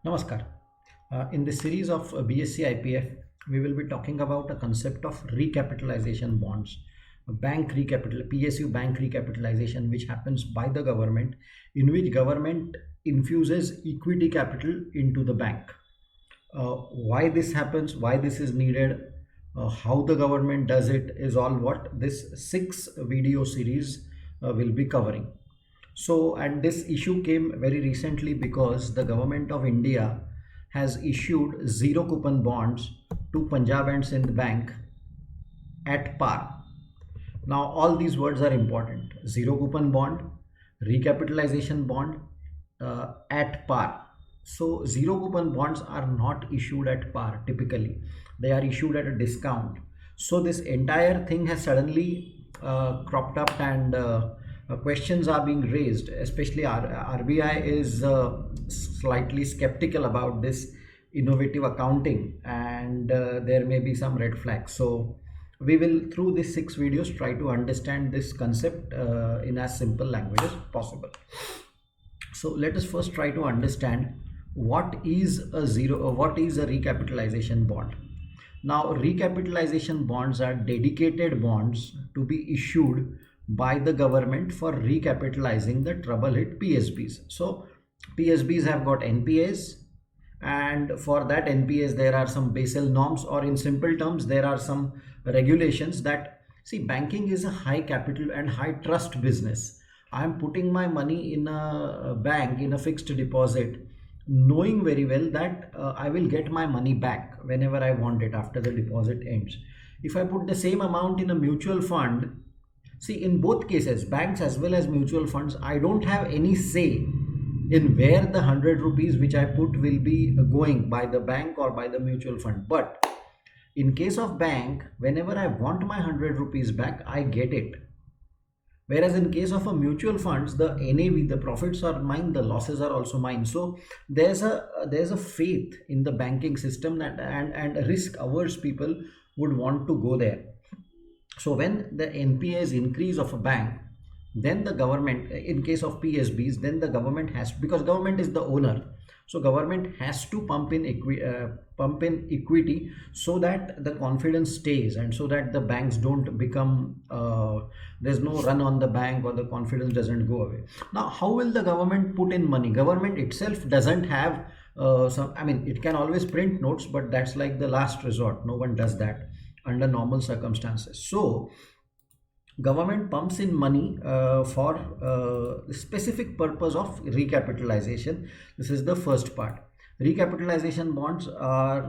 Namaskar. In this series of BSc IPF, we will be talking about a concept of recapitalization bonds, PSU bank recapitalization, which happens by the government, in which government infuses equity capital into the bank. Why this happens, why this is needed, how the government does it is all what this 6 video series will be covering. So, and this issue came very recently because the government of India has issued zero coupon bonds to Punjab and Sindh Bank at par. Now, all these words are important: zero coupon bond, recapitalization bond, at par. So, zero coupon bonds are not issued at par typically, they are issued at a discount. So, this entire thing has suddenly cropped up, and questions are being raised, especially RBI is slightly skeptical about this innovative accounting, and there may be some red flags. So we will, through these 6 videos, try to understand this concept in as simple language as possible. So let us first try to understand what is a recapitalization bond. Now, recapitalization bonds are dedicated bonds to be issued by the government for recapitalizing the trouble hit PSBs. So PSBs have got NPAs, and for that NPAs there are some Basel norms, or in simple terms there are some regulations that, see, banking is a high capital and high trust business. I am putting my money in a bank in a fixed deposit, knowing very well that I will get my money back whenever I want it after the deposit ends. If I put the same amount in a mutual fund, see, in both cases, banks as well as mutual funds, I don't have any say in where the 100 rupees which I put will be going, by the bank or by the mutual fund. But in case of bank, whenever I want my 100 rupees back, I get it. Whereas in case of a mutual funds, the NAV, the profits are mine, the losses are also mine. So there's a faith in the banking system that and risk averse people would want to go there. So when the NPAs increase of a bank, then the government, in case of PSBs, then the government has, because government is the owner, so government has to pump in equity so that the confidence stays, and so that the banks don't become there's no run on the bank, or the confidence doesn't go away. Now, how will the government put in money? Government itself doesn't have it can always print notes, but that's like the last resort. No one does that under normal circumstances. So government pumps in money for specific purpose of recapitalization. This is the first part. Recapitalization bonds are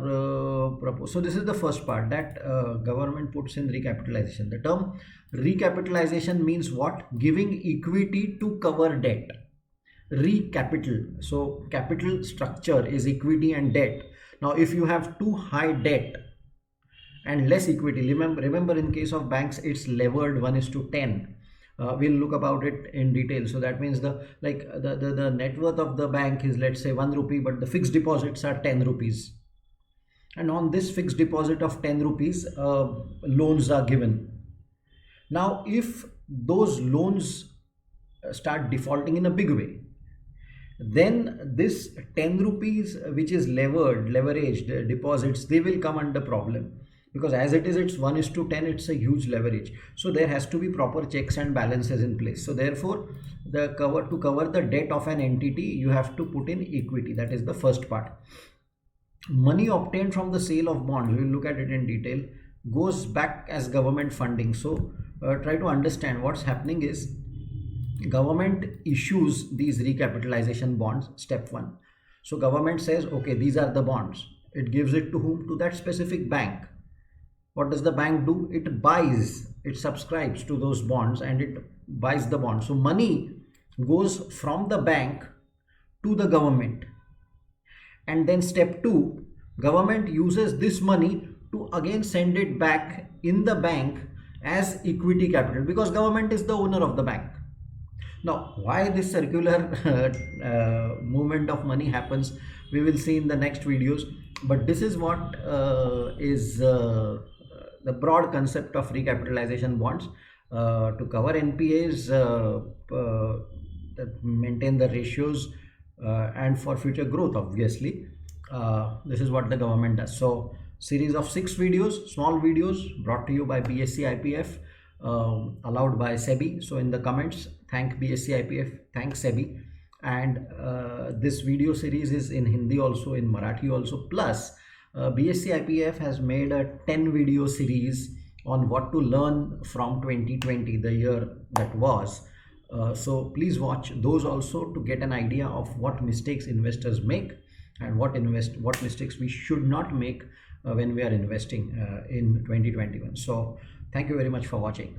proposed. So this is the first part, that government puts in recapitalization. The term recapitalization means what? Giving equity to cover debt. Recapital. So capital structure is equity and debt. Now, if you have too high debt and less equity, remember in case of banks it's levered 1:10. We'll look about it in detail. So that means the net worth of the bank is, let's say, 1 rupee, but the fixed deposits are 10 rupees, and on this fixed deposit of 10 rupees loans are given. Now, if those loans start defaulting in a big way, then this 10 rupees which is leveraged deposits, they will come under problem, because as it is, it's 1:10, it's a huge leverage. So there has to be proper checks and balances in place. So therefore, to cover the debt of an entity, you have to put in equity. That is the first part. Money obtained from the sale of bonds, we will look at it in detail, goes back as government funding. So try to understand what's happening is, government issues these recapitalization bonds, step 1. So government says, okay, these are the bonds. It gives it to whom? To that specific bank. What does the bank do? It subscribes to those bonds, and it buys the bonds. So money goes from the bank to the government. And then step 2, government uses this money to again send it back in the bank as equity capital, because government is the owner of the bank. Now, why this circular movement of money happens, we will see in the next videos. But this is what is the broad concept of recapitalization bonds, to cover NPAs, maintain the ratios, and for future growth, obviously. This is what the government does. So series of 6 videos, small videos, brought to you by BSc IPF, allowed by SEBI. So in the comments, thank BSc IPF, thank SEBI. And this video series is in Hindi also, in Marathi also. Plus BSc IPF has made a 10 video series on what to learn from 2020, the year that was. So please watch those also to get an idea of what mistakes investors make and what mistakes we should not make when we are investing in 2021. So thank you very much for watching.